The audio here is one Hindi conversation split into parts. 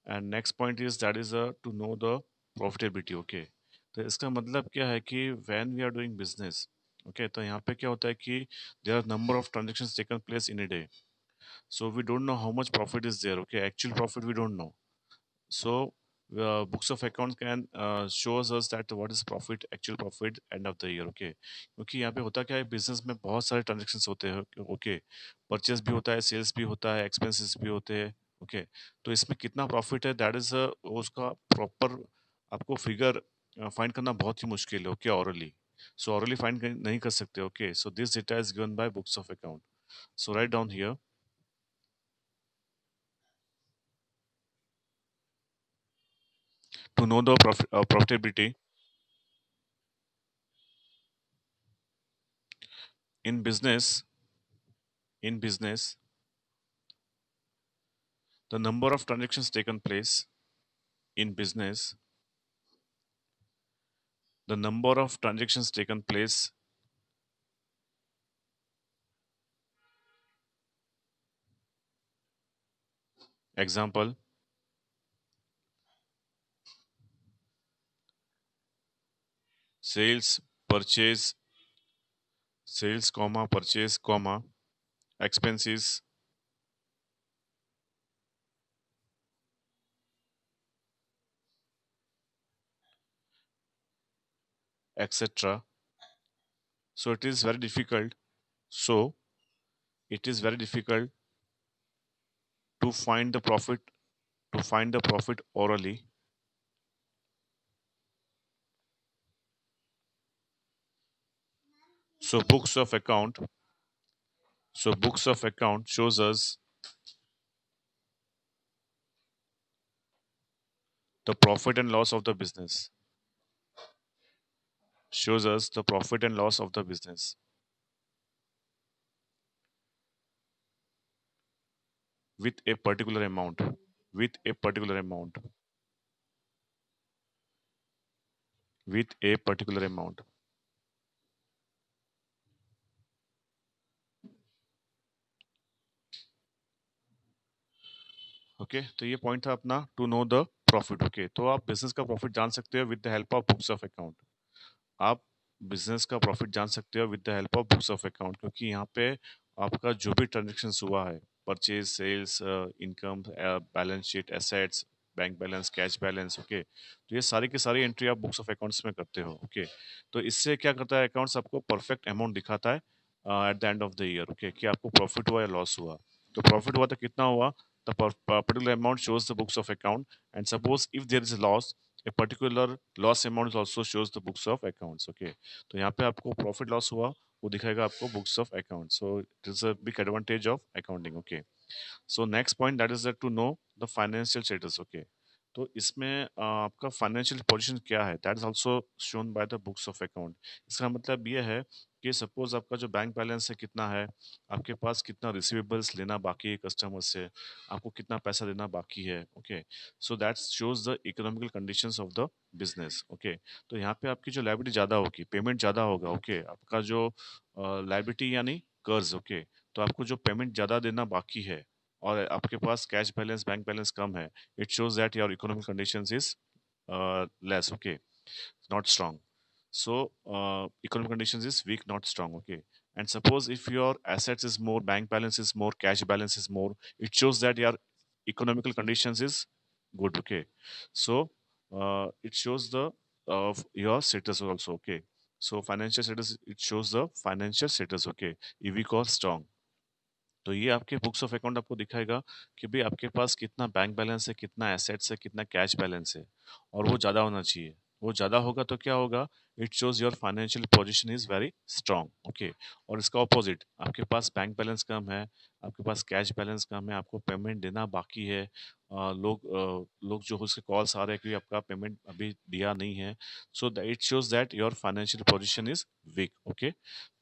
And next point is that is to know the profitability. Okay, तो इसका मतलब क्या है कि when we are doing business, okay, तो यहाँ पे क्या होता है कि there are number of transactions taken place in a day, so we don't know how much profit is there. Okay, actual profit we don't know. So books of accounts can shows us that what is profit, actual profit end of the year. Okay, क्योंकि यहाँ पे होता क्या है, बिजनेस में बहुत सारे ट्रांजेक्शन्स होते हैं। ओके, परचेस भी होता है, सेल्स भी होता है, एक्सपेंसेस भी होते हैं। ओके, तो इसमें कितना प्रॉफिट है, दैट इज उसका प्रॉपर आपको फिगर फाइंड करना बहुत ही मुश्किल है। ओके, ऑरली, सो ऑरली फाइंड नहीं कर सकते। Okay, so this data is given by books of account. So write down here to know the profitability in business. In business, the number of transactions taken place in business, the number of transactions taken place. Example: sales, purchase, sales, comma, purchase, comma, expenses, etc. So it is very difficult. So it is very difficult to find the profit, to find the profit orally. So books of account. So books of account shows us the profit and loss of the business. Shows us the profit and loss of the business with a particular amount, with a particular amount, with a particular amount. Okay, तो ये पॉइंट था अपना to know the profit. Okay, तो आप बिजनेस का प्रॉफिट जान सकते हो with the help of books of account. आप बिजनेस का प्रॉफिट जान सकते हो with the help of books of account, क्योंकि यहाँ पे आपका जो भी ट्रांजेक्शन हुआ है, purchase, sales, income, balance sheet, assets, bank balance, cash balance. Okay, तो ये सारी की सारी एंट्री आप बुक्स ऑफ अकाउंट्स में करते हो। ओके, तो इससे क्या करता है, अकाउंट्स आपको परफेक्ट अमाउंट दिखाता है at the end of the year. Okay, कि आपको प्रॉफिट हुआ या लॉस हुआ। तो प्रॉफिट हुआ तो कितना हुआ, the particular amount shows the books of account, and suppose if there is a loss, a particular loss amount also shows the books of accounts. Okay, तो यहाँ पे आपको प्रॉफिट लॉस हुआ वो दिखाएगा आपको books of account. So it is a big advantage of accounting. Okay, so next point that is to know the financial status. Okay, तो इसमें आपका फाइनेंशियल पोजीशन क्या है, that is also shown by the books of account. इसका मतलब ये है कि सपोज आपका जो बैंक बैलेंस है कितना है, आपके पास कितना रिसीवेबल्स लेना बाकी है कस्टमर से, आपको कितना पैसा देना बाकी है। Okay, so that shows the economical conditions of the business. Okay, तो यहाँ पे आपकी जो लायबिलिटी ज़्यादा होगी, पेमेंट ज़्यादा होगा। ओके, आपका जो लायबिलिटी यानी कर्ज। ओके, तो आपको जो पेमेंट ज़्यादा देना बाकी है और आपके पास कैश बैलेंस, बैंक बैलेंस कम है, it shows that your economic conditions is less. Okay, not strong. So economic conditions is weak, not strong. Okay, and suppose if your assets is more, bank balance is more, cash balance is more, it shows that your economical conditions is good. Okay, so it shows the of your status also. Okay, so financial status, it shows the financial status. Okay, weak or strong, तो ये आपके बुक्स ऑफ अकाउंट आपको दिखाएगा कि भाई आपके पास कितना बैंक बैलेंस है, कितना एसेट्स है, कितना कैश बैलेंस है, और वो ज़्यादा होना चाहिए। वो ज़्यादा होगा तो क्या होगा, it shows your financial position is very strong. Okay, और इसका ऑपोजिट, आपके पास बैंक बैलेंस कम है, आपके पास कैश बैलेंस कम है, आपको पेमेंट देना बाकी है, लोग जो उसके कॉल्स आ रहे हैं कि आपका पेमेंट अभी दिया नहीं है, so it shows that your financial position is weak. Okay,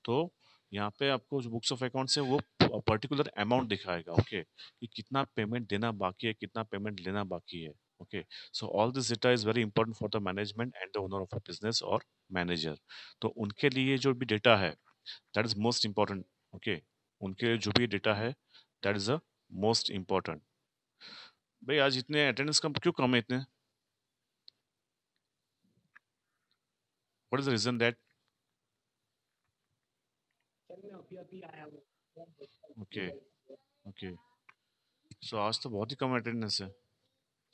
तो यहाँ पे आपको जो बुक्स ऑफ अकाउंट्स है वो पर्टिकुलर अमाउंट दिखाएगा। ओके, कि कितना पेमेंट देना बाकी है, कितना पेमेंट लेना बाकी है। Okay, so all this data is very important for the management and the owner of a business और मैनेजर। तो उनके लिए जो भी डेटा है that is most important. Okay, उनके लिए जो भी डेटा है that is the most important. भाई आज इतने अटेंडेंस कम क्यों कम है इतने? What is the reason that? Okay, okay. So आज तो बहुत ही कम अटेंडेंस है।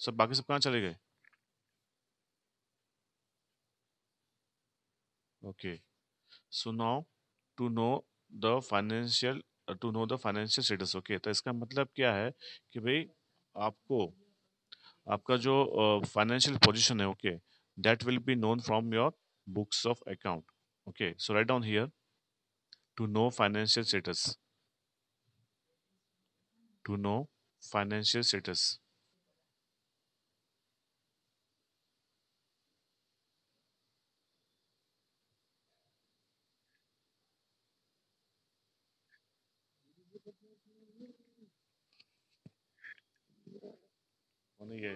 सब बाकी सब कहाँ चले गए? Okay. So now to know the financial financial status. Okay, तो इसका मतलब क्या है कि भाई आपको आपका जो फाइनेंशियल पोजीशन है, okay, that will be known from your books of account. Okay, so write down here to know financial status, to know financial status. ये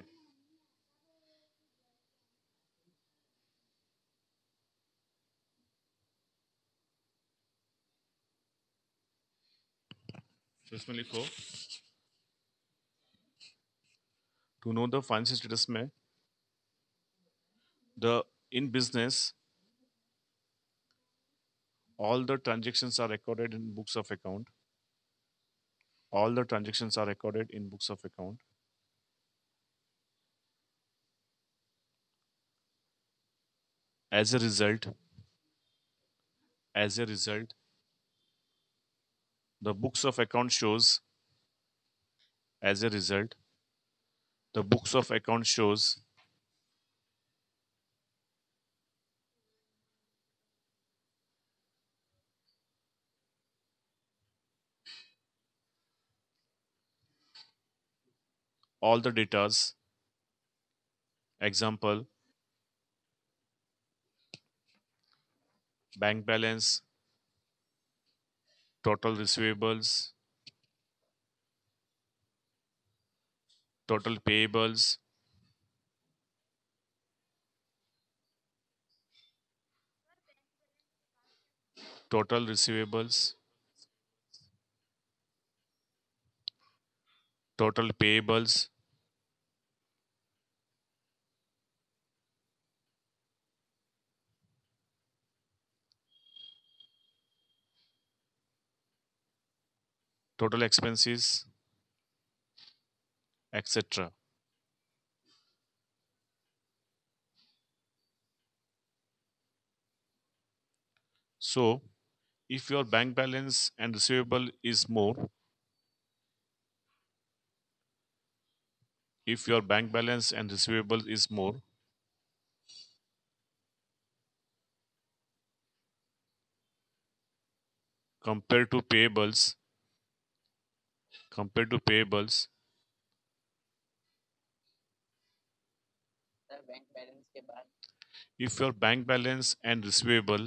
तो इसमें लिखो to know the financial status में the in business all the transactions are recorded in books of account. All the transactions are recorded in books of account. As a result, as a result, the books of account shows. As a result, the books of account shows all the datas. Example: bank balance, total receivables, total payables, total receivables, total payables, total expenses, etc. So, if your bank balance and receivable is more, if your bank balance and receivable is more compared to payables, compared to payables, if your bank balance and receivable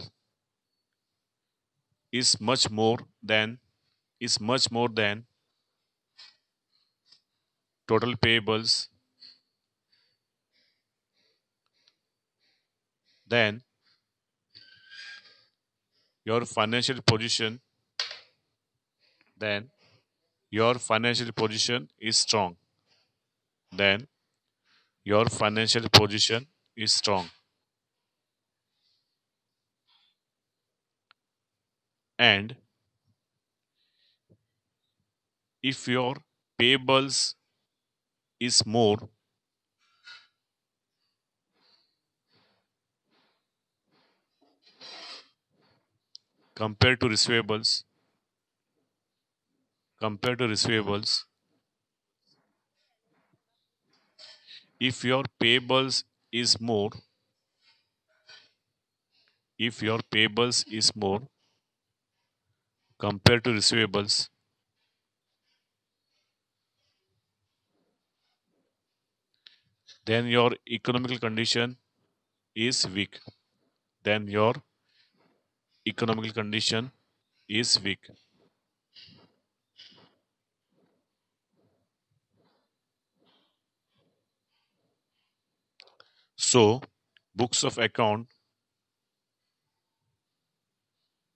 is much more than is much more than total payables, then your financial position then your financial position is strong. Then your financial position is strong. And if your payables is more compared to receivables, compared to receivables, if your payables is more, if your payables is more compared to receivables, then your economical condition is weak. Then your economical condition is weak. So, books of account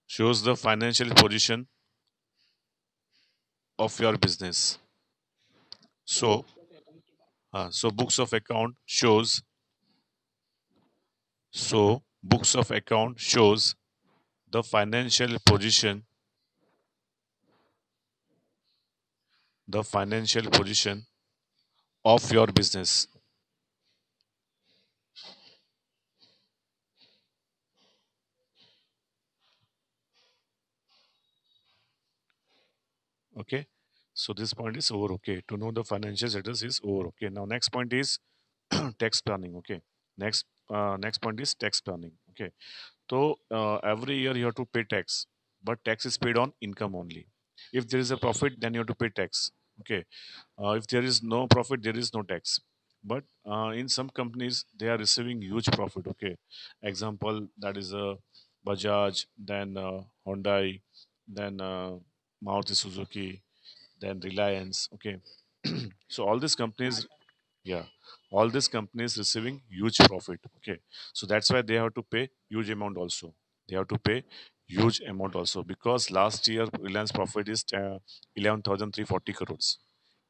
shows the financial position of your business. So, So books of account shows. So books of account shows the financial position of your business. Okay. So this point is over. Okay. To know the financial status is over. Okay. Now next point is tax planning. Okay. Next point is tax planning. Okay. So every year you have to pay tax, but tax is paid on income only. If there is a profit, then you have to pay tax. Okay. If there is no profit, there is no tax. But in some companies, they are receiving huge profit. Okay. Example that is Bajaj, then Hyundai, then Maruti Suzuki, then Reliance. Okay. So all these companies, yeah, all these companies receiving huge profit. Okay. So that's why they have to pay huge amount also. They have to pay huge amount also because last year Reliance profit is 11,340 crores.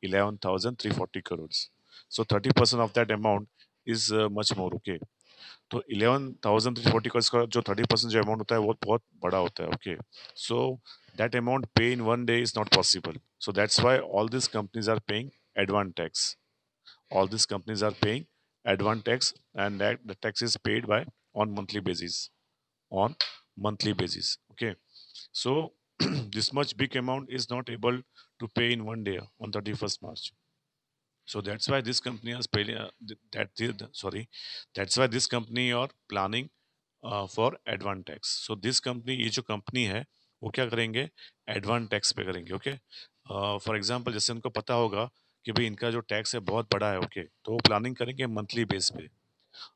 11,340 crores. So 30% of that amount is much more. Okay. तो 11,340 करोड़ का जो 30% जो अमाउंट होता है वो बहुत बड़ा होता है. Okay. So that amount pay in one day is not possible. So that's why all this companies are paying advance tax. All these companies are paying advance tax, and that the tax is paid by on monthly basis. On monthly basis. Okay. So this much big amount is not able to pay in one day on 31st March. So that's why this company is paying sorry, that's why this company are planning for advance tax. So this company, ये जो कंपनी है वो क्या करेंगे, एडवांस टैक्स पे करेंगे. ओके. फॉर एग्जांपल जैसे उनको पता होगा कि भाई इनका जो टैक्स है बहुत बड़ा है. ओके. तो वो प्लानिंग करेंगे मंथली बेस पे.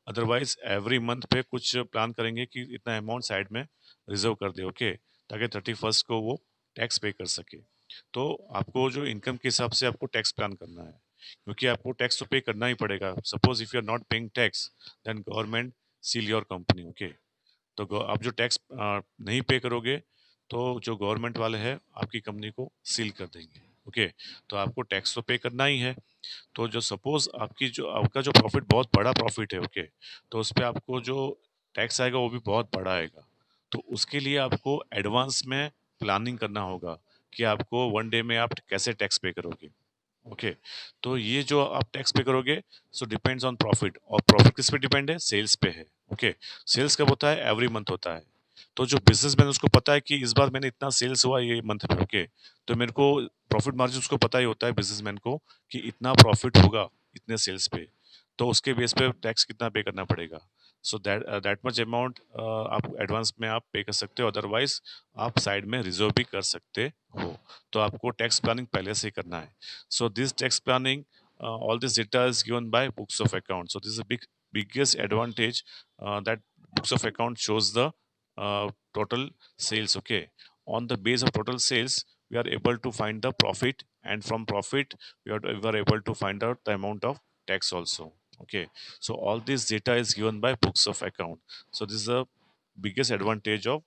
अदरवाइज एवरी मंथ पे कुछ प्लान करेंगे कि इतना अमाउंट साइड में रिजर्व कर दे. ओके. ताकि 31st को वो टैक्स पे कर सके. तो आपको जो इनकम के हिसाब से आपको टैक्स प्लान करना है, क्योंकि आपको टैक्स तो पे करना ही पड़ेगा. Suppose if you are not paying tax, then government seal your company. Okay. तो आप जो टैक्स नहीं पे करोगे तो जो गवर्नमेंट वाले हैं आपकी कंपनी को सील कर देंगे. ओके. तो आपको टैक्स तो पे करना ही है. तो जो सपोज आपका जो प्रॉफिट बहुत बड़ा प्रॉफिट है. ओके. तो उस पे आपको जो टैक्स आएगा वो भी बहुत बड़ा आएगा. तो उसके लिए आपको एडवांस में प्लानिंग करना होगा कि आपको वन डे में आप कैसे टैक्स पे करोगे. ओके. तो ये जो आप टैक्स पे करोगे, सो डिपेंड्स ऑन प्रॉफिट. और प्रॉफिट किस पे डिपेंड है, सेल्स पे है. ओके. सेल्स कब होता है, एवरी मंथ होता है. तो जो बिजनेसमैन उसको पता है कि इस बार मैंने इतना सेल्स हुआ ये मंथ में. ओके. तो मेरे को प्रॉफिट मार्जिन उसको पता ही होता है बिजनेसमैन को कि इतना प्रॉफिट होगा इतने सेल्स पे. तो उसके बेस पे टैक्स कितना पे करना पड़ेगा. सो दैट मच अमाउंट आप एडवांस में आप पे कर सकते हो. अदरवाइज आप साइड में रिजर्व भी कर सकते हो. तो आपको टैक्स प्लानिंग पहले से ही करना है. So this tax planning, all this data is given by books of account. So this is a biggest advantage that books of account shows the total sales. Okay. On the base of total sales, we are able to find the profit, and from profit, we are able to find out the amount of tax also. Okay. So all this data is given by books of account. So this is the biggest advantage of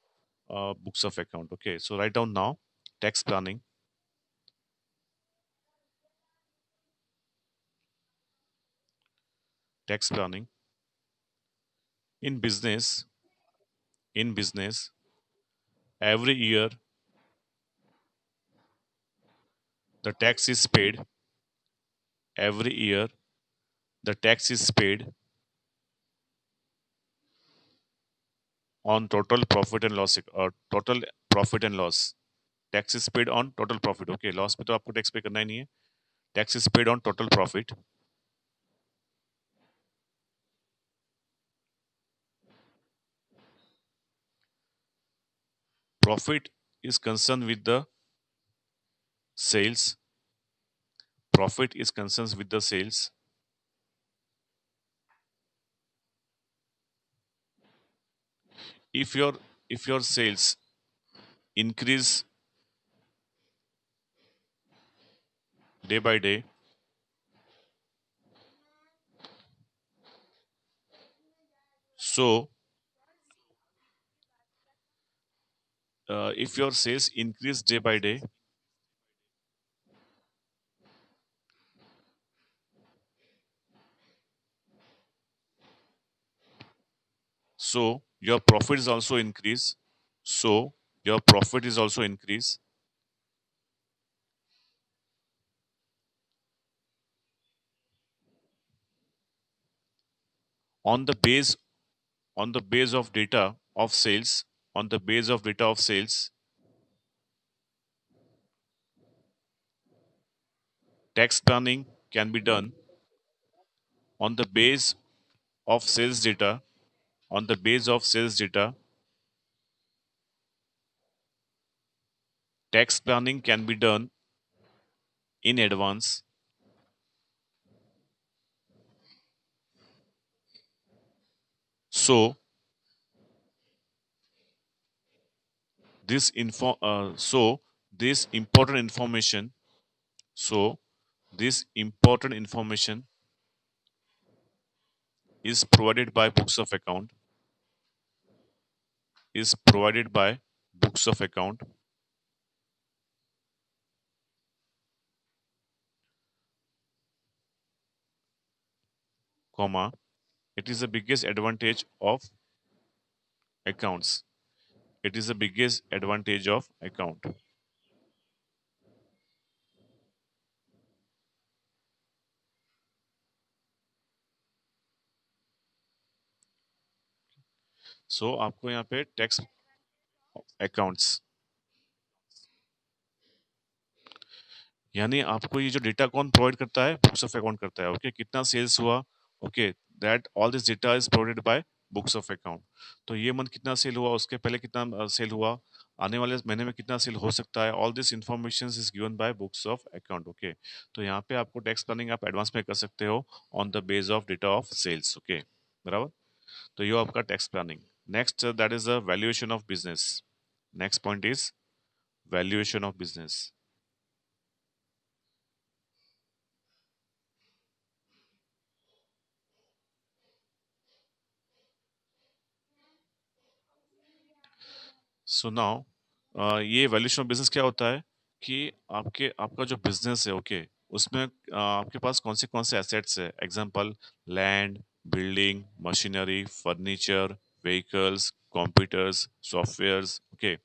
books of account. Okay. So write down now tax planning. Tax planning in business. In business, every year the tax is paid. Every year the tax is paid on total profit and loss, or total profit and loss. Tax is paid on total profit. Okay. Loss पे तो आपको टैक्स पे करना ही नहीं है. Tax is paid on total profit. Profit is concerned with the sales. Profit is concerned with the sales. If your sales increase day by day, so if your sales increase day by day, so your profit is also increase. So your profit is also increase. On the base on the base of data of sales, on the base of data of sales, tax planning can be done. On the base of sales data, on the base of sales data, tax planning can be done in advance. So so this important information, so this important information is provided by books of account, is provided by books of account, comma, it is the biggest advantage of accounts. It is the biggest advantage of account. सो आपको यहाँ पे टैक्स अकाउंट्स, यानी आपको ये जो डेटा कौन प्रोवाइड करता है, बुक्स ऑफ अकाउंट करता है। ओके, कितना सेल्स हुआ, okay, that all this data is provided by books of account. तो ये मंथ कितना सेल हुआ, उसके पहले कितना सेल हुआ, आने वाले महीने में कितना सेल हो सकता है, all this information is given by books of account. Okay, तो यहाँ पे आपको टैक्स प्लानिंग आप एडवांस में कर सकते हो on the base of data of sales. Okay, बराबर। तो ये आपका tax planning. Next that is the valuation of business. Next point is valuation of business. So now ये वैल्यूएशन ऑफ बिजनेस क्या होता है कि आपका जो बिजनेस है, ओके, उसमें आपके पास कौन से एसेट्स है। Example, land, building, machinery, furniture, vehicles, computers, softwares, okay,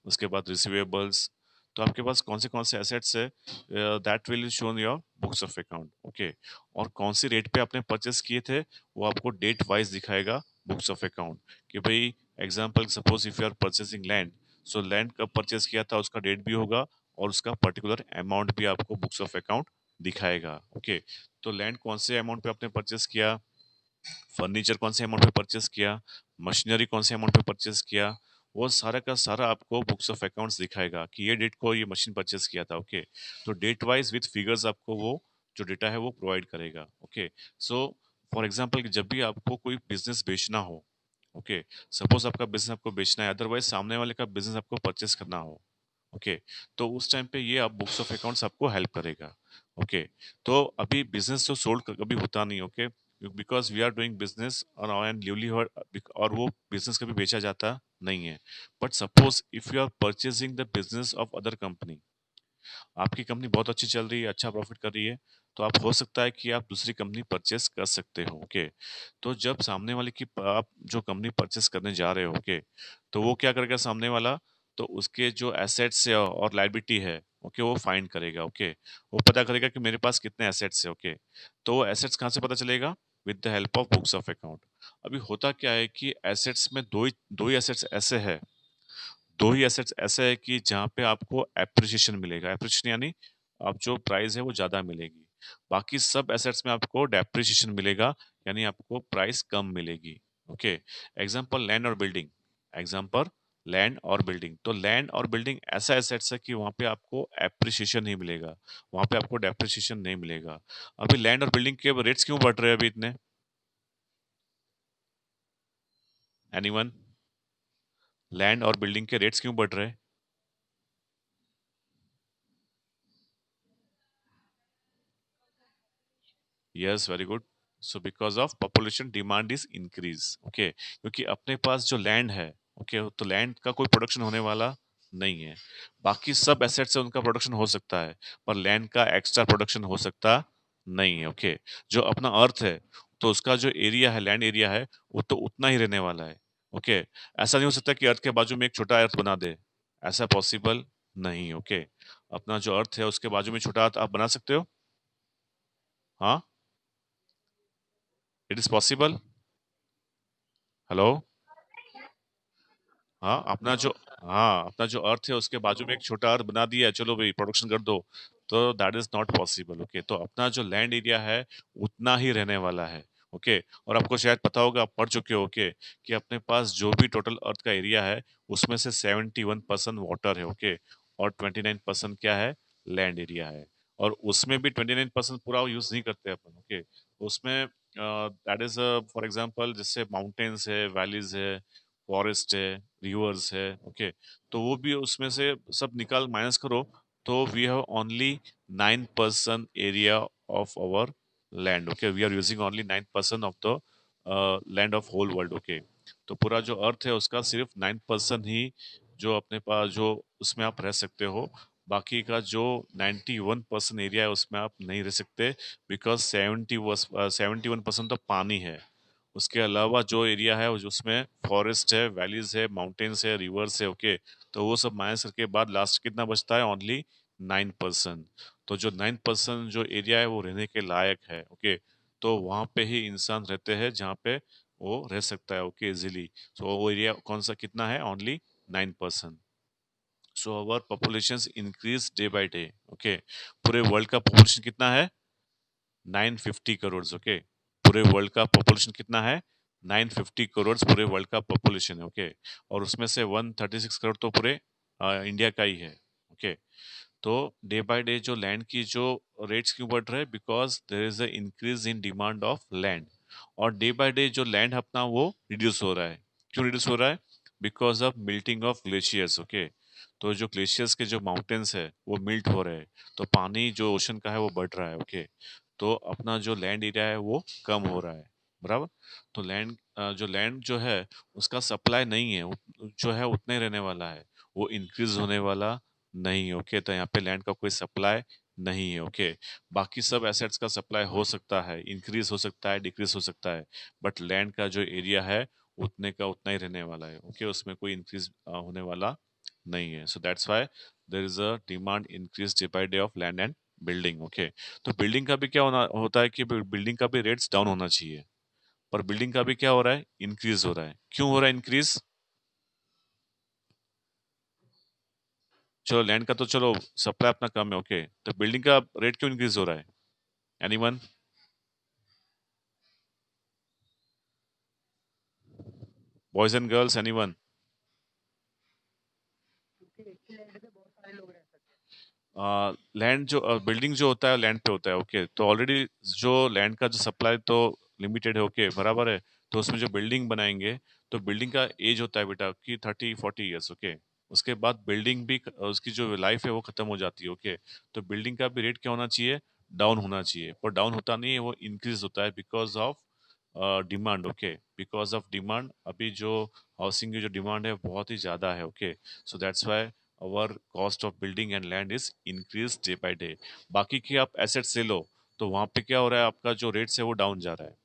उसके बाद रिसीवेबल्स। तो आपके पास कौन से एसेट्स है, that will shown your books of account. Okay, और कौन सी रेट पे आपने परचेस किए थे वो आपको डेट वाइज दिखाएगा बुक्स ऑफ अकाउंट। कि भाई example, suppose if you are purchasing land, so land कब परचेस किया था उसका डेट भी होगा और उसका पर्टिकुलर अमाउंट भी आपको बुक्स ऑफ अकाउंट दिखाएगा। ओके, तो लैंड कौन से अमाउंट पे आपने परचेस किया, फर्नीचर कौन से अमाउंट पे परचेस किया, मशीनरी कौन से अमाउंट पे परचेस किया, वो सारा का सारा आपको बुक्स ऑफ अकाउंट्स दिखाएगा कि ये डेट को ये मशीन परचेस किया था। ओके, तो डेट वाइज विथ फिगर्स आपको वो जो डेटा है वो प्रोवाइड करेगा। ओके, सो फॉर एग्जांपल जब भी आपको कोई बिजनेस बेचना हो, ओके, सपोज आपका बिजनेस आपको बेचना है, अदरवाइज सामने वाले का बिजनेस आपको परचेस करना हो, ओके, तो उस टाइम पे ये आप बुक्स ऑफ अकाउंट्स आपको हेल्प करेगा। ओके, तो अभी बिजनेस तो सोल्ड कभी होता नहीं। Okay, because we are doing business and livelihood, और वो बिजनेस कभी बेचा जाता नहीं है। But suppose if you are purchasing the business of other company, आपकी कंपनी बहुत अच्छी चल रही है, अच्छा प्रॉफिट कर रही है, तो आप हो सकता है कि आप दूसरी कंपनी परचेस कर सकते हो। ओके, तो जब सामने वाले की आप जो कंपनी परचेस करने जा रहे हो, ओके, तो वो क्या करेगा सामने वाला, तो उसके जो एसेट्स है और लाइबिलिटी है, ओके, वो फाइंड करेगा। ओके, वो पता करेगा कि मेरे पास कितने एसेट्स है। ओके, तो वो एसेट्स कहाँ से पता चलेगा, with the help of books of account. अभी होता क्या है कि एसेट्स में दो ही एसेट्स ऐसे है, दो ही एसेट्स ऐसे है कि जहाँ पे आपको एप्रिसिएशन मिलेगा। एप्रिसिएशन यानी आप जो प्राइस है वो ज्यादा मिलेगी। बाकी सब एसेट्स में आपको डेप्रिसिएशन मिलेगा, यानी आपको प्राइस कम मिलेगी। ओके, एग्जांपल लैंड और बिल्डिंग। एग्जांपल लैंड और बिल्डिंग, तो लैंड और बिल्डिंग ऐसा एसेट्स है कि वहाँ पे आपको एप्रिसिएशन नहीं मिलेगा, वहाँ पे आपको डेप्रिसिएशन नहीं मिलेगा। अभी लैंड और बिल्डिंग के रेट्स क्यों बढ़ रहे हैं अभी इतने, एनीवन? लैंड और बिल्डिंग के रेट्स क्यों बढ़ रहे हैं? Yes, very good. So because of population demand is increase. Okay, क्योंकि अपने पास जो लैंड है, ओके, तो लैंड का कोई प्रोडक्शन होने वाला नहीं है। बाकी सब एसेट से उनका प्रोडक्शन हो सकता है, पर लैंड का एक्स्ट्रा प्रोडक्शन हो सकता नहीं है। ओके, जो अपना अर्थ है, तो उसका जो एरिया है, लैंड एरिया है, वो तो उतना ही रहने वाला है। ओके। ऐसा नहीं हो सकता कि अर्थ के बाजू में एक छोटा अर्थ बना दे, ऐसा पॉसिबल नहीं। ओके, अपना जो अर्थ है उसके बाजू में छोटा अर्थ आप बना सकते हो? हाँ, इट इज पॉसिबल। हेलो। हाँ, अपना जो अर्थ है उसके बाजू में एक छोटा अर्थ बना दिया है, चलो भाई प्रोडक्शन कर दो, तो that is not possible. Okay, तो अपना जो लैंड एरिया है उतना ही रहने वाला है। ओके, और आपको शायद पता होगा, आप पढ़ चुके हो, ओके, कि अपने पास जो भी टोटल अर्थ का एरिया है उसमें से 71% वाटर है। ओके, और 29% क्या है, लैंड एरिया है। और उसमें भी 29% पूरा यूज नहीं करते अपन। ओके, उसमें दैट इज फॉर एग्जाम्पल जैसे माउंटेन्स है, वैलीज है, फॉरेस्ट है, रिवर्स है। ओके, तो वो भी उसमें से सब निकाल माइनस करो, तो we have only 9% area of our land. Okay, we are using only 9% of the land of whole world. Okay, तो पूरा जो अर्थ है उसका सिर्फ 9% ही जो अपने पास जो उसमें आप रह सकते हो। बाकी का जो 91% एरिया है उसमें आप नहीं रह सकते, बिकॉज 71% तो पानी है। उसके अलावा जो एरिया है उसमें फॉरेस्ट है, वैलीज है, माउंटेन्स है, रिवर्स है। ओके, तो वो सब माइनस करके बाद लास्ट कितना बचता है, ओनली 9%। तो जो 9% जो एरिया है वो रहने के लायक है। ओके, तो वहाँ पे ही इंसान रहते हैं जहाँ पे वो रह सकता है। Okay, easily. सो वो एरिया कौन सा कितना है, only 9%। So our population increase day by day. Okay, पूरे वर्ल्ड का पॉपुलेशन कितना है, 950 करोड़। ओके, पूरे वर्ल्ड का पॉपुलेशन कितना है, 950 करोड़ पूरे वर्ल्ड का पॉपुलेशन है। ओके, और उसमें से 136 करोड़ तो पूरे इंडिया का ही है। ओके, तो डे बाय डे जो लैंड की जो रेट्स क्यों बढ़ रहे हैं, because there is a increase in demand of land. और डे बाय डे जो लैंड अपना वो रिड्यूस हो रहा है। क्यों रिड्यूस हो रहा है, because of melting of glaciers. Okay, तो जो ग्लेशियर्स के जो माउंटेन्स है वो मिल्ट हो रहे हैं, तो पानी जो ओशन का है वो बढ़ रहा है। ओके, तो अपना जो लैंड एरिया है वो कम हो रहा है, बराबर। तो लैंड जो है उसका सप्लाई नहीं है, जो है उतना ही रहने वाला है, वो इंक्रीज होने वाला नहीं है। ओके, तो यहाँ पे लैंड का कोई सप्लाई नहीं है। ओके, बाकी सब एसेट्स का सप्लाई हो सकता है, इंक्रीज हो सकता है, डिक्रीज हो सकता है, बट लैंड का जो एरिया है उतने का उतना ही रहने वाला है। ओके, उसमें कोई इंक्रीज होने वाला नहीं है। So that's why there is a demand increase day by day of land and building. Okay, तो बिल्डिंग का भी क्या होना होता है कि बिल्डिंग का भी रेट्स डाउन होना चाहिए, पर बिल्डिंग का भी क्या हो रहा है, इंक्रीज हो रहा है। क्यों हो रहा है इंक्रीज, चलो लैंड का तो चलो सप्लाई अपना कम है। ओके, तो बिल्डिंग का रेट क्यों इंक्रीज हो रहा है, anyone? Boys and girls, anyone? Land जो बिल्डिंग जो होता है लैंड पे होता है। ओके, तो ऑलरेडी जो लैंड का जो सप्लाई तो लिमिटेड है। ओके, बराबर है। तो उसमें जो बिल्डिंग बनाएंगे, तो बिल्डिंग का एज होता है बेटा कि 30-40 ईयर्स। ओके, उसके बाद बिल्डिंग भी उसकी जो लाइफ है वो खत्म हो जाती है। ओके, तो बिल्डिंग का भी रेट क्या होना चाहिए, डाउन होना चाहिए, पर डाउन होता नहीं है, वो इंक्रीज होता है because of demand. Okay, because of demand अभी जो हाउसिंग की जो डिमांड है बहुत ही ज्यादा है। Okay, so that's why our cost of building and land is increased day by day. बाकी की आप एसेट्स ले लो, तो वहां पे क्या हो रहा है, आपका जो रेट्स है वो डाउन जा रहा है।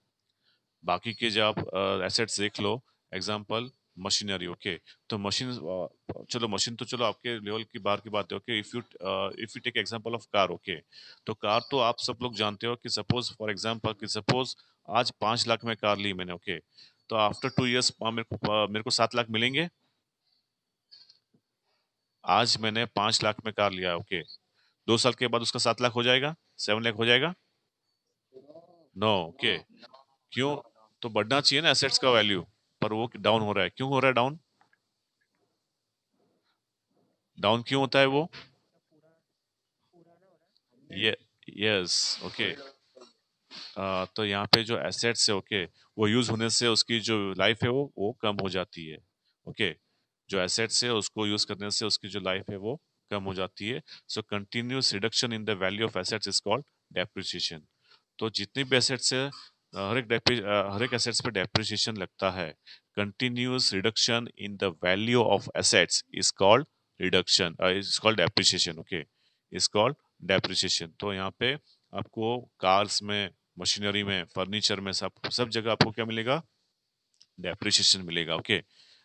बाकी के जो आप एसेट्स देख लो, एग्जांपल मशीनरी। ओके, तो मशीन, चलो मशीन तो चलो आपके लेवल की बाहर की बात है। Okay, if you take example of car. Okay, तो कार तो आप सब लोग जानते हो कि सपोज फॉर एग्जांपल कि सपोज आज 5 लाख में कार ली मैंने। ओके, तो आफ्टर 2 इयर्स मेरे को 7 लाख मिलेंगे। आज मैंने 5 लाख में कार लिया। ओके, 2 साल के बाद उसका 7 लाख हो जाएगा, 7 लाख हो जाएगा? नो। ओके, क्यों? तो बढ़ना चाहिए ना एसेट्स का वैल्यू, पर वो डाउन हो रहा है। क्यों हो रहा है डाउन, डाउन क्यों होता है वो? ये, यस। ओके, तो यहाँ पे जो एसेट्स है, ओके, वो यूज होने से उसकी जो लाइफ है वो कम हो जाती है। ओके, जो एसेट्स है उसको यूज करने से उसकी जो लाइफ है वो कम हो जाती है। So continuous reduction in the value of assets is called depreciation. तो जितनी भी एसेट्स है, हर एक एसेट्स पे डेप्रिसिएशन लगता है। Continuous reduction in the value of assets is called reduction, is called depreciation. Okay, is called depreciation. तो यहाँ पे आपको कार्स में, मशीनरी में, फर्नीचर में, सब सब जगह आपको क्या मिलेगा, डेप्रिसिएशन मिलेगा। ओके,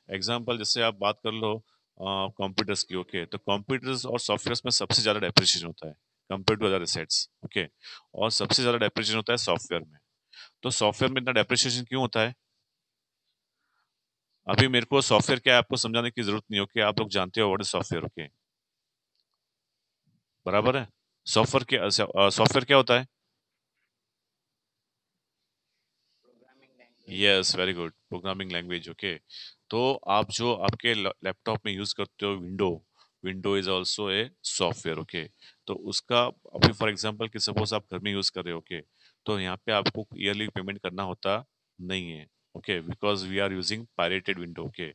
एग्जांपल जैसे आप बात कर लो कंप्यूटर्स की। ओके, तो कंप्यूटर्स और सॉफ्टवेयर्स में सबसे ज्यादा डेप्रिसिएशन होता है compare to other assets. Okay, और सबसे ज्यादा डेप्रिसिएशन होता है सॉफ्टवेयर में। तो सॉफ्टवेयर में इतना डेप्रिसिएशन क्यों होता है? अभी मेरे को सॉफ्टवेयर क्या है आपको समझाने की जरूरत नहीं हो कि आप लोग जानते हो व्हाट इज सॉफ्टवेयर। ओके, बराबर है। सॉफ्टवेयर क्या होता है? Yes, very good, programming language. Okay, तो आप जो आपके लैपटॉप में यूज करते हो window, window is also a software. Okay, तो उसका अभी फॉर एग्जांपल कि सपोज आप घर में यूज कर रहे हो। ओके, तो यहाँ पे आपको ईयरली पेमेंट करना होता नहीं है। Okay, because we are using pirated window. Okay,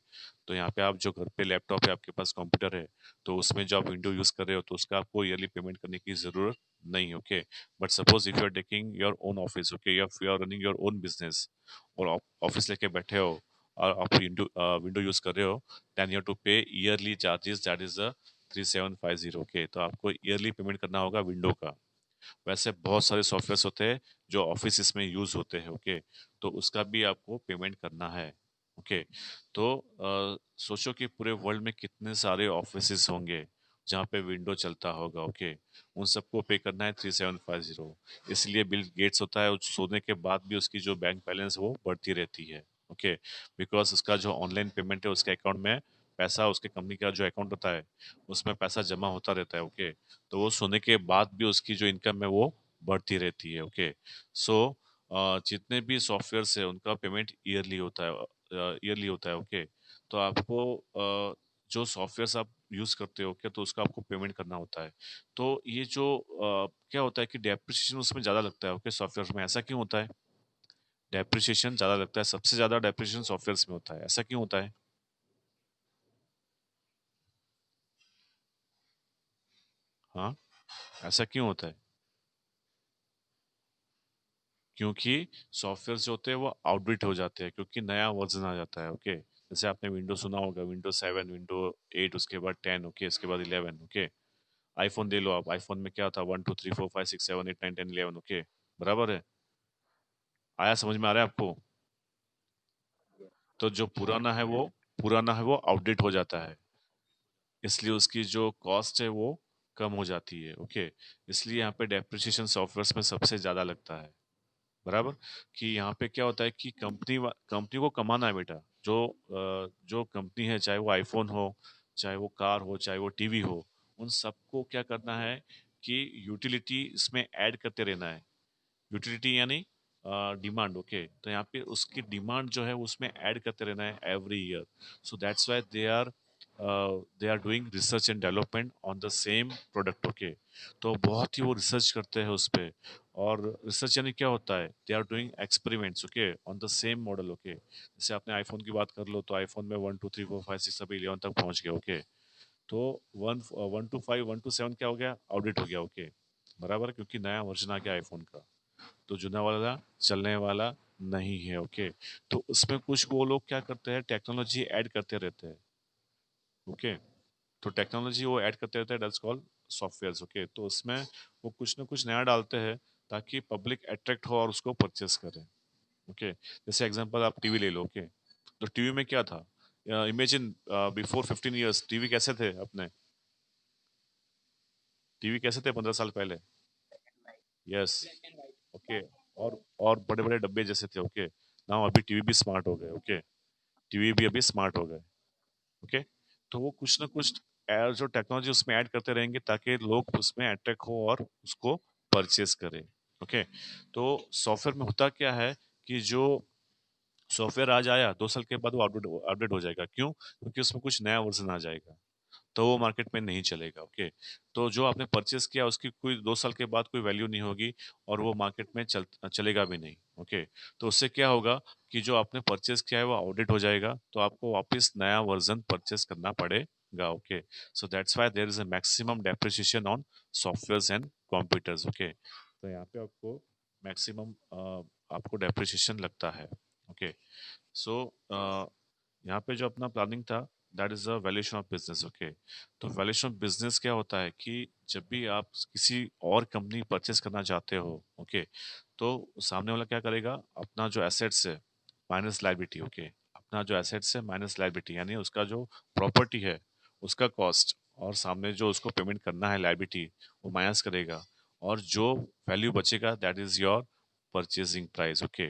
तो यहाँ पे आप जो घर पे लैपटॉप है, आपके पास कंप्यूटर है, तो उसमें जो आप विंडो यूज कर रहे हो तो उसका आपको ईयरली पेमेंट करने की जरूरत नहीं। Okay, but suppose if you are taking your own office. Okay, या you are running your own business और ऑफिस लेके बैठे हो और आप विंडो विंडो यूज कर रहे हो, देन यू हैव टू पे yearly charges, that is 3750। Okay, तो आपको ईयरली पेमेंट करना होगा विंडो का। वैसे बहुत सारे सॉफ्टवेयर होते हैं जो ऑफिस में यूज होते हैं। ओके, तो उसका भी आपको पेमेंट करना है। ओके, तो सोचो कि पूरे वर्ल्ड में कितने सारे ऑफिस होंगे जहाँ पे विंडो चलता होगा। ओके, उन सबको पे करना है 3750। इसलिए बिल गेट्स होता है, उस सोने के बाद भी उसकी जो बैंक बैलेंस वो बढ़ती रहती है। ओके, बिकॉज उसका जो ऑनलाइन पेमेंट है उसके अकाउंट में पैसा, उसके कंपनी का जो अकाउंट होता है उसमें पैसा जमा होता रहता है। ओके, तो वो सोने के बाद भी उसकी जो इनकम है वो बढ़ती रहती है। ओके, सो जितने भी सॉफ्टवेयर है उनका पेमेंट ईयरली होता है, ईयरली होता है। ओके, तो आपको जो सॉफ्टवेयर आप यूज करते हो क्या, तो उसका आपको पेमेंट करना होता है। तो ये जो क्या होता है कि डेप्रिसिएशन उसमें ज्यादा लगता है। ओके, सॉफ्टवेयर में ऐसा क्यों होता है? डेप्रिसिएशन ज्यादा लगता है, सबसे ज्यादा डेप्रिसिएशन सॉफ्टवेयर में होता है, ऐसा क्यों होता है? हाँ, ऐसा क्यों होता है? क्योंकि सॉफ्टवेयर जो होते हैं वो आउटडेट हो जाते हैं, क्योंकि नया वर्जन आ जाता है। ओके, जैसे आपने विंडो सुना होगा, विंडो 7, विंडो 8, उसके बाद 10। ओके, उसके बाद 11। ओके, आईफोन दे लो आप, आईफोन में क्या था, 1 2 3 4 5 6 7 8 9 10 11। ओके, बराबर है। आया, समझ में आ रहा है आपको? तो जो पुराना है वो आउटडेट हो जाता है, इसलिए उसकी जो कॉस्ट है वो कम हो जाती है। ओके, इसलिए यहाँ पे डेप्रिसिएशन सॉफ्टवेयर में सबसे ज्यादा लगता है। बराबर, कि यहाँ पे क्या होता है कि कंपनी को कमाना है बेटा। जो कंपनी है, चाहे वो आईफोन हो, चाहे वो कार हो, चाहे वो टीवी हो, उन सबको क्या करना है कि यूटिलिटी इसमें ऐड करते रहना है। यूटिलिटी यानी डिमांड। ओके, तो यहाँ पे उसकी डिमांड जो है उसमें ऐड करते रहना है every year. So that's why they are doing research and development on the same product. Okay, तो बहुत ही वो रिसर्च करते हैं उस पे। और रिसर्च यानी क्या होता है, they are doing experiments. Okay, on the same model. Okay, जैसे आपने आईफोन की बात कर लो, तो आईफोन में 1 2 3 4 5 6 अभी 11 तक पहुंच गए। ओके, तो 1 1 to 5 1 to 7 क्या हो गया, आउटडेट हो गया। ओके, बराबर, क्योंकि नया वर्जन आ गया आईफोन का, तो जुना वाला चलने वाला नहीं है। ओके, तो उसमें कुछ वो लोग क्या करते हैं, टेक्नोलॉजी ऐड करते रहते हैं। ओके, तो टेक्नोलॉजी वो ऐड करते रहते हैं, दैट्स कॉल्ड सॉफ्टवेयर। ओके, तो उसमें वो कुछ ना कुछ नया डालते हैं ताकि पब्लिक अट्रैक्ट हो और उसको परचेस करे। ओके, जैसे एग्जांपल आप टीवी ले लो। ओके, तो टीवी में क्या था, इमेजिन बिफोर 15 ईयर्स टीवी कैसे थे अपने, टीवी कैसे थे 15 साल पहले? यस। ओके, और बड़े बड़े डब्बे जैसे थे। ओके, नाउ अभी टीवी भी स्मार्ट हो गए। ओके, टीवी भी अभी स्मार्ट हो गए। ओके, तो वो कुछ ना कुछ जो टेक्नोलॉजी उसमें ऐड करते रहेंगे ताकि लोग उसमें अट्रैक्ट हो और उसको परचेस करें। ओके, तो सॉफ्टवेयर में होता क्या है कि जो सॉफ्टवेयर आज आया 2 साल के बाद वो अपडेट अपडेट हो जाएगा। क्यों? क्योंकि उसमें कुछ नया वर्जन आ जाएगा, तो वो मार्केट में नहीं चलेगा। ओके, तो जो आपने परचेस किया उसकी कोई 2 साल के बाद कोई वैल्यू नहीं होगी और वो मार्केट में चलेगा भी नहीं। ओके, तो उससे क्या होगा कि जो आपने परचेस किया है वो आउटडेट हो जाएगा, तो आपको वापस नया वर्जन परचेस करना पड़ेगा। Okay, so that's why there is a maximum depreciation on softwares and computers. Okay, तो यहाँ पे आपको मैक्सिमम आपको डेप्रिसिएशन लगता है। ओके, सो यहाँ पे जो अपना प्लानिंग था, that is a valuation of business. Okay, तो वैल्यूएशन ऑफ बिजनेस क्या होता है कि जब भी आप किसी और कंपनी परचेस करना चाहते हो। ओके, तो सामने वाला क्या करेगा, अपना जो एसेट्स है माइनस लायबिलिटी। ओके, अपना जो एसेट्स है माइनस लायबिलिटी, यानी उसका जो प्रॉपर्टी है उसका कॉस्ट, और सामने जो उसको पेमेंट करना है लायबिलिटी वो माइनस करेगा, और जो वैल्यू बचेगा that is your purchasing price. Okay,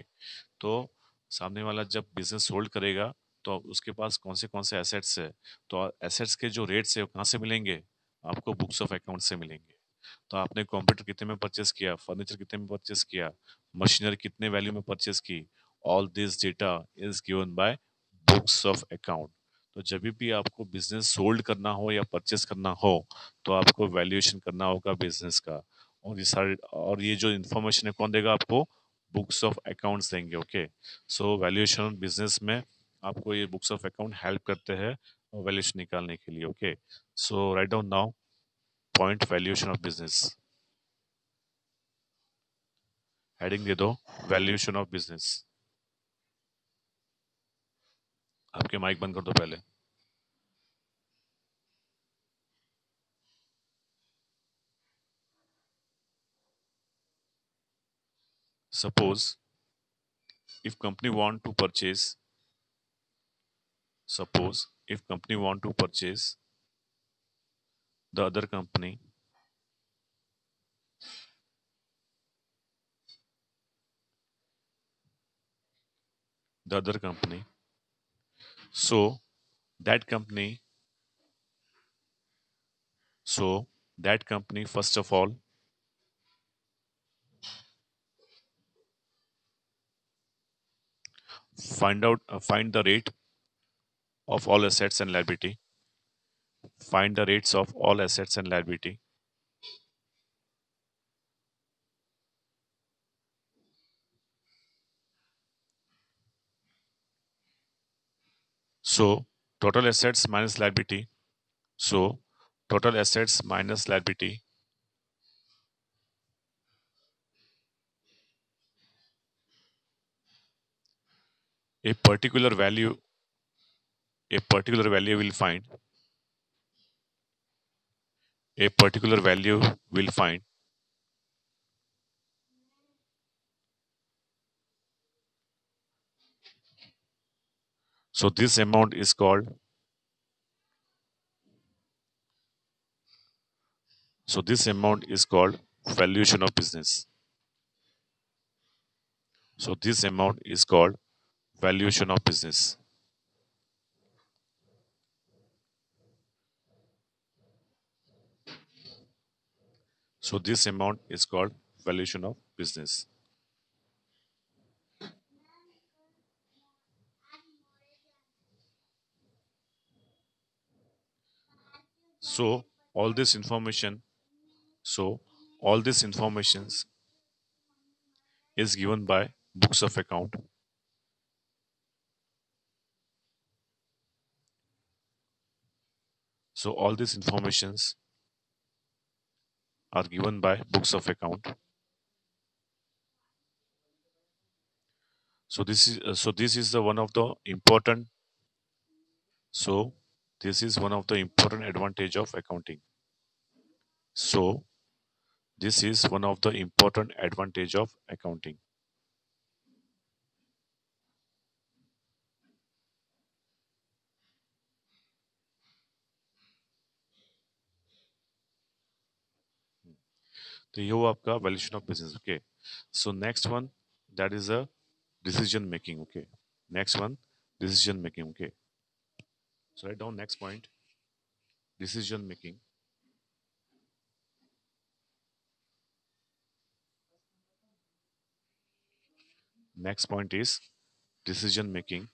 तो सामने वाला जब बिजनेस होल्ड करेगा तो उसके पास कौन से एसेट्स है, तो एसेट्स के जो रेट्स है वो कहाँ से मिलेंगे, आपको बुक्स ऑफ अकाउंट से मिलेंगे। तो आपने कंप्यूटर कितने में परचेस किया, फर्नीचर कितने में परचेस किया, मशीनरी कितने वैल्यू में परचेस की, all this data is given by books of account. तो जब भी आपको बिजनेस होल्ड करना हो या परचेस करना हो तो आपको वैल्यूएशन करना होगा बिजनेस का, और ये सारे, और ये जो इन्फॉर्मेशन है कौन देगा आपको, बुक्स ऑफ अकाउंट्स देंगे। ओके, सो वैल्यूएशन बिजनेस में आपको ये बुक्स ऑफ अकाउंट हेल्प करते हैं वैल्यूएशन निकालने के लिए। Okay, so write down now point valuation of business, heading दे दो वैल्यूएशन ऑफ बिजनेस। आपके माइक बंद कर दो पहले। Suppose if company want to purchase, suppose if company want to purchase the other company, the other company, so that company, so that company first of all find the rate of all assets and liability, find the rates of all assets and liability. So total assets minus liability. So total assets minus liability. A particular value, a particular value will find, a particular value will find. So this amount is called, so this amount is called valuation of business. So this amount is called valuation of business. So this amount is called valuation of business. So all this information, so all this information is given by books of account. So all these informations are given by books of account. So this is the one of the important, so this is one of the important advantage of accounting. So this is one of the important advantage of accounting. तो ये हुआ आपका valuation of business. Okay, so next one that is a decision making. Okay, next one decision making. Okay, so write down next point, decision making. Next point is decision making.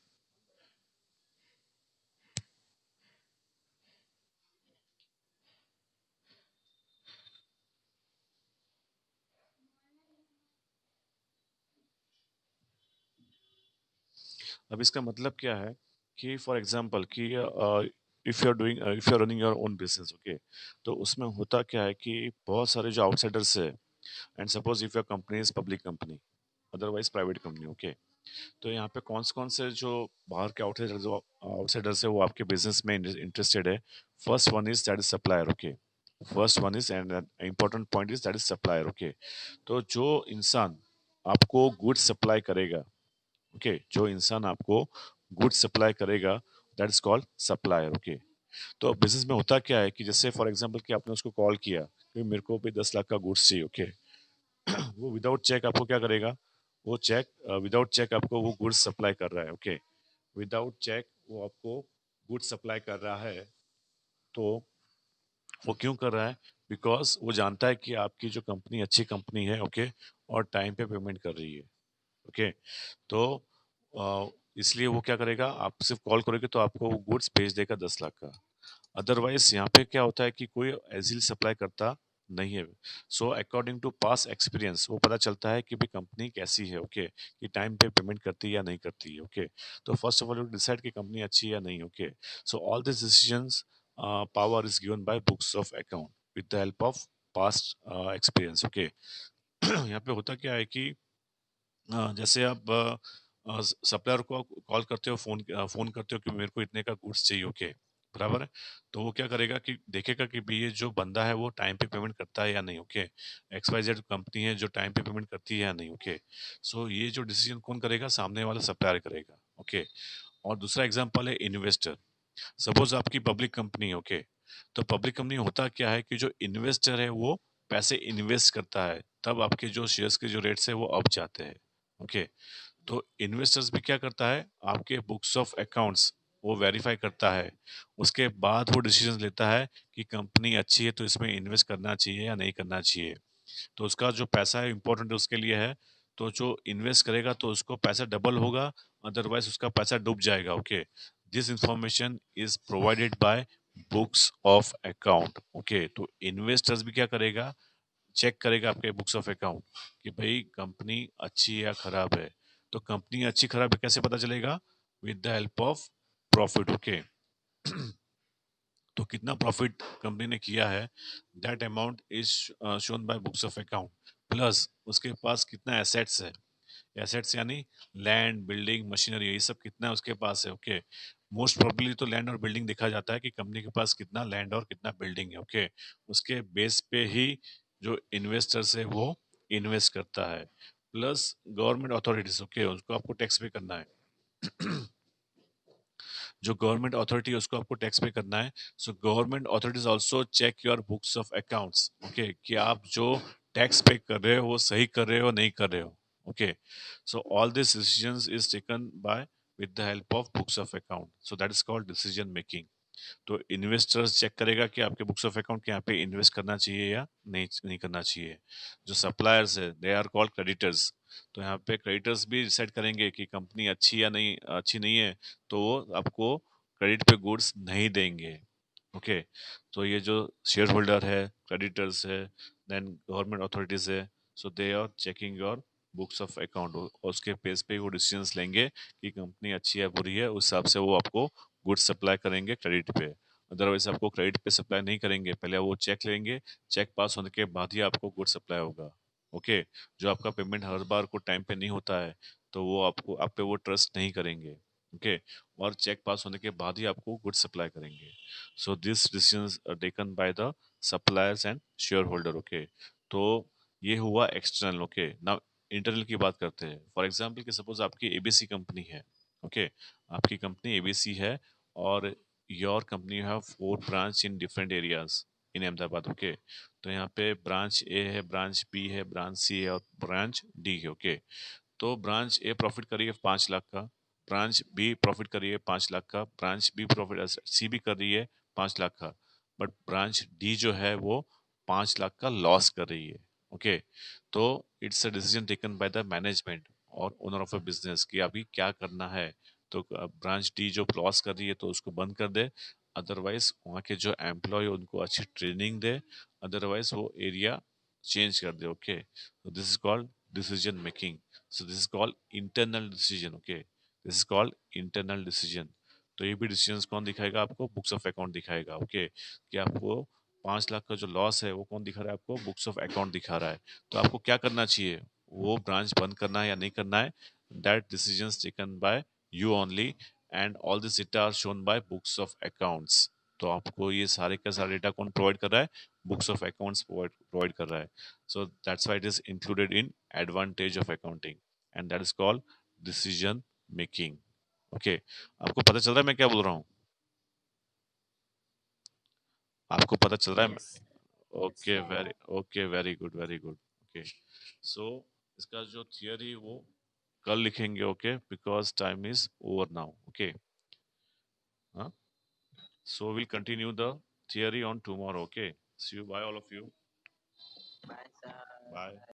अब इसका मतलब क्या है कि फॉर एग्जांपल कि if you are running your own business. Okay, तो उसमें होता क्या है कि बहुत सारे जो आउटसाइडर्स है, and suppose if your company is public company, otherwise private company. Okay, तो यहाँ पे कौन से जो बाहर के आउटसाइडर्स है वो आपके बिजनेस में इंटरेस्टेड है। First one is that is supplier. Okay, first one is and important point is that is supplier. Okay, तो जो इंसान आपको गुड्स सप्लाई करेगा, ओके, जो इंसान आपको गुड्स सप्लाई करेगा, that is called supplier. Okay, तो बिजनेस में होता क्या है कि जैसे फॉर एग्जांपल कि आपने उसको कॉल किया कि मेरे को भी 10 लाख का गुड्स चाहिए। ओके, वो विदाउट चेक आपको क्या करेगा, वो चेक विदाउट चेक आपको वो गुड्स सप्लाई कर रहा है। ओके, विदाउट चेक वो आपको गुड्स सप्लाई कर रहा है। तो वो क्यों कर रहा है? बिकॉज वो जानता है कि आपकी जो कंपनी अच्छी कंपनी है। ओके, और टाइम पे पेमेंट कर रही है। ओके, तो अ, इसलिए वो क्या करेगा, आप सिर्फ कॉल करोगे तो आपको वो गुड्स भेज देगा 10 लाख का। अदरवाइज यहाँ पे क्या होता है कि कोई एजिल सप्लाई करता नहीं है। So according to past experience वो पता चलता है कि भाई कंपनी कैसी है। ओके, कि टाइम पे पेमेंट करती है या नहीं करती है। ओके, तो first of all you decide कि कंपनी अच्छी है या नहीं। Okay, so all this decisions power is given by books of account with the help of past experience. Okay, यहाँ पे होता क्या है कि जैसे आप सप्लायर को कॉल करते हो, फोन करते हो कि मेरे को इतने का गुड्स चाहिए। ओके, बराबर है। तो वो क्या करेगा कि देखेगा कि भाई ये जो बंदा है वो टाइम पे पेमेंट करता है या नहीं। ओके, XYZ कंपनी है जो टाइम पे पेमेंट करती है या नहीं। ओके, सो ये जो डिसीजन कौन करेगा, सामने वाला सप्लायर करेगा। ओके, और दूसरा एग्जांपल है इन्वेस्टर। सपोज आपकी पब्लिक कंपनी है। ओके, तो पब्लिक कंपनी होता क्या है कि जो इन्वेस्टर है वो पैसे इन्वेस्ट करता है, तब आपके जो शेयर्स के जो रेट्स है वो अप जाते हैं। ओके, तो इन्वेस्टर्स भी क्या करता है, आपके बुक्स ऑफ अकाउंट्स वो वेरीफाई करता है। उसके बाद वो डिसीजन लेता है कि कंपनी अच्छी है तो इसमें इन्वेस्ट करना चाहिए या नहीं करना चाहिए। तो उसका जो पैसा है इम्पोर्टेंट उसके लिए है। तो जो इन्वेस्ट करेगा तो उसको पैसा डबल होगा, अदरवाइज उसका पैसा डूब जाएगा। Okay, this information is provided by books of account. Okay, तो इन्वेस्टर्स भी क्या करेगा, चेक करेगा आपके बुक्स ऑफ अकाउंट कि भाई कंपनी अच्छी है या खराब है। तो कंपनी अच्छी खराब है कैसे पता चलेगा, with the help of profit. Okay, तो कितना प्रॉफिट कंपनी ने किया है, that amount is shown by books of account, plus उसके पास कितना एसेट्स है। एसेट्स यानी लैंड, बिल्डिंग, मशीनरी, ये सब कितना है उसके पास है। ओके, मोस्ट प्रोबेबली तो लैंड और बिल्डिंग देखा जाता है कि कंपनी के पास कितना लैंड और कितना बिल्डिंग है। ओके, उसके बेस पे ही जो इन्वेस्टर्स है वो इन्वेस्ट करता है। प्लस गवर्नमेंट अथॉरिटीज, ओके, उसको आपको टैक्स पे करना है। जो गवर्नमेंट अथॉरिटी है उसको आपको टैक्स पे करना है। So government authorities also check your books of accounts. Okay, कि आप जो टैक्स पे कर रहे हो वो सही कर रहे हो नहीं कर रहे हो। Okay, so all this decisions is taken by with the help of books of account, so that is called decision making. तो इन्वेस्टर्स चेक करेगा कि आपके बुक्स ऑफ अकाउंट के यहाँ पे इन्वेस्ट करना चाहिए या नहीं नहीं करना चाहिए। जो सप्लायर्स है दे आर कॉल्ड क्रेडिटर्स। तो यहाँ पे क्रेडिटर्स भी डिसाइड करेंगे कि कंपनी अच्छी या नहीं अच्छी नहीं है, तो वो आपको क्रेडिट पे गुड्स नहीं देंगे। ओके, तो ये जो शेयर होल्डर है, क्रेडिटर्स है, देन गवर्नमेंट अथॉरिटीज है, so they are checking your books of account, और उसके बेस पे वो डिसीजंस लेंगे कि कंपनी अच्छी है बुरी है, उस हिसाब से वो आपको गुड्स सप्लाई करेंगे क्रेडिट पे। अदरवाइज आपको क्रेडिट पे सप्लाई नहीं करेंगे, पहले वो चेक लेंगे, चेक पास होने के बाद ही आपको गुड्स सप्लाई होगा। ओके, जो आपका पेमेंट हर बार को टाइम पे नहीं होता है तो वो आपको आप पे वो ट्रस्ट नहीं करेंगे। ओके, और चेक पास होने के बाद ही आपको गुड्स सप्लाई करेंगे। So this decisions are taken by the suppliers and shareholder. Okay, तो ये हुआ एक्सटर्नल। ओके, नाउ इंटरनल की बात करते हैं। फॉर एग्जांपल कि सपोज आपकी एबीसी कंपनी है। ओके, आपकी कंपनी एबीसी है और your company have 4 branch in different areas in Ahmedabad. Okay, तो यहाँ पे ब्रांच ए है, ब्रांच बी है, ब्रांच सी है और ब्रांच डी है। ओके, तो ब्रांच ए प्रॉफिट कर रही है 5 लाख का, ब्रांच बी प्रॉफिट कर रही है 5 लाख का, ब्रांच बी प्रॉफिट सी भी कर रही है 5 लाख का, बट ब्रांच डी जो है वो 5 लाख का लॉस कर रही है। ओके, तो it's a decision taken by the management और ओनर ऑफ अ बिजनेस कि अभी क्या करना है। तो ब्रांच डी जो लॉस कर रही है तो उसको बंद कर दे, अदरवाइज वहाँ के जो एम्प्लॉय उनको अच्छी ट्रेनिंग दे, अदरवाइज वो एरिया चेंज कर दे। Okay, so this is called decision making. So this is called internal decision. Okay, this is called internal decision. तो ये भी डिसीजंस कौन दिखाएगा आपको, बुक्स ऑफ अकाउंट दिखाएगा। ओके, कि आपको 5 लाख का जो लॉस है वो कौन दिखा रहा है आपको, बुक्स ऑफ अकाउंट दिखा रहा है। तो आपको क्या करना चाहिए, वो ब्रांच बंद करना है या नहीं करना है, that decisions taken by you only, and all this data are shown by books of accounts. तो आपको ये सारे का सारा डेटा कौन प्रोवाइड कर रहा है, बुक्स ऑफ अकाउंट्स प्रोवाइड कर रहा है। So that's why it is included in advantage of accounting, and that is called decision making. Okay, आपको पता चल रहा है मैं क्या बोल रहा हूँ? आपको पता चल रहा है? Yes. Yes. Okay, very good, very good. Okay, so इसका जो थियरी वो कल लिखेंगे, okay, because time is over now. Okay, हाँ, so will continue the theory on tomorrow. Okay, see you, bye all of you. Bye sir. Bye.